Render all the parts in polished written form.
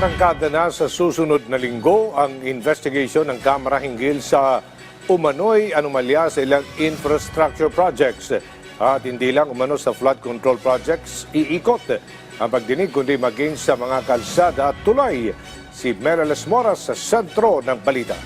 Aarangkada na sa susunod na linggo ang investigation ng Kamara hinggil sa umano'y anomalya sa ilang infrastructure projects. At hindi lang umano sa flood control projects, iikot ang pagdinig kundi maging sa mga kalsada at tulay. Si Melalas Moras sa sentro ng balita.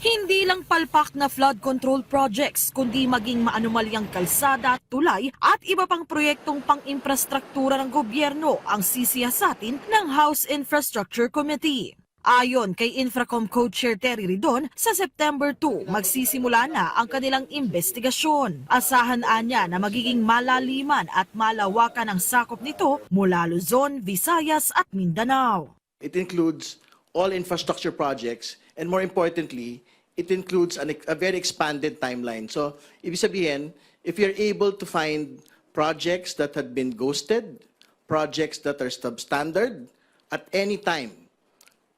Hindi lang palpak na flood control projects, kundi maging maanumalyang kalsada, tulay at iba pang proyektong pang-infrastruktura ng gobyerno ang sisiyasatin ng House Infrastructure Committee. Ayon kay Infracom Co-Chair Terry Ridon, sa September 2, magsisimula na ang kanilang investigasyon. Asahan niya na magiging malaliman at malawakan ang sakop nito mula Luzon, Visayas at Mindanao. It includes all infrastructure projects and more importantly, it includes a very expanded timeline. So, ibig sabihin, if you're able to find projects that had been ghosted, projects that are substandard at any time,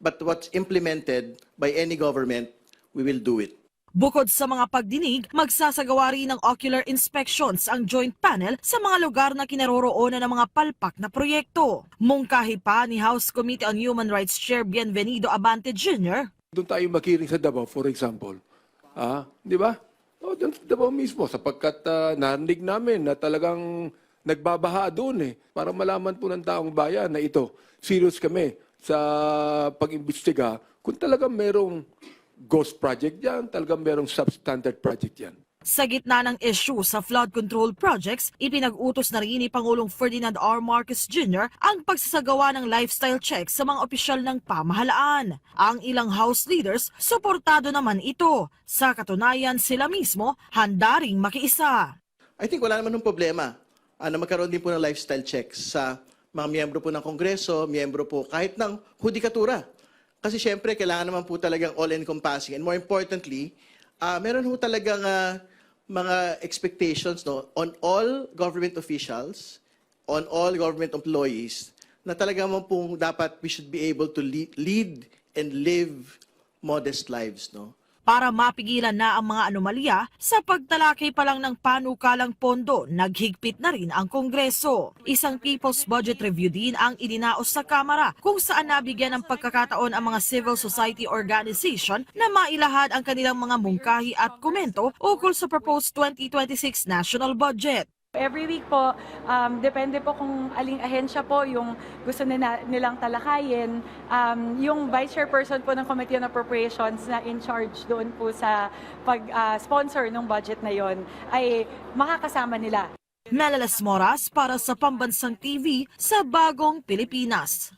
but what's implemented by any government, we will do it. Bukod sa mga pagdinig, magsasagawa rin ng ocular inspections ang joint panel sa mga lugar na kinaroroonan ng mga palpak na proyekto. Mungkahi pa ni House Committee on Human Rights Chair Bienvenido Abante Jr., doon tayo makiring sa Davao, for example. Di ba? O, doon sa Davao mismo, sapagkat narinig namin na talagang nagbabaha doon para malaman po ng taong bayan na ito, serious kami sa pag-imbestiga kung talagang merong ghost project yan, talagang merong substandard project yan. sa gitna ng issue sa flood control projects, ipinag-utos na rin ni Pangulong Ferdinand R. Marcos Jr. ang pagsasagawa ng lifestyle check sa mga opisyal ng pamahalaan. Ang ilang House leaders, suportado naman ito. Sa katunayan, sila mismo handa ring makiisa. I think wala naman ng problema na magkaroon din po ng lifestyle checks sa mga miyembro po ng Kongreso, miyembro po kahit ng hudikatura. Kasi syempre, kailangan naman po talagang all-encompassing. And more importantly, meron po talagang mga expectations on all government officials, on all government employees, na talagang po dapat we should be able to lead and live modest lives. Para mapigilan na ang mga anomalya, sa pagtalakay pa lang ng panukalang pondo, naghigpit na rin ang Kongreso. Isang People's Budget Review din ang idinaos sa Kamara kung saan nabigyan ng pagkakataon ang mga civil society organization na mailahad ang kanilang mga mungkahi at komento ukol sa proposed 2026 national budget. Every week po, depende po kung aling ahensya po yung gusto nilang talakayin. Yung Vice Chairperson po ng Committee on Appropriations na in charge doon po sa pag-sponsor ng budget na yon ay makakasama nila. Melalas Moras para sa Pambansang TV sa Bagong Pilipinas.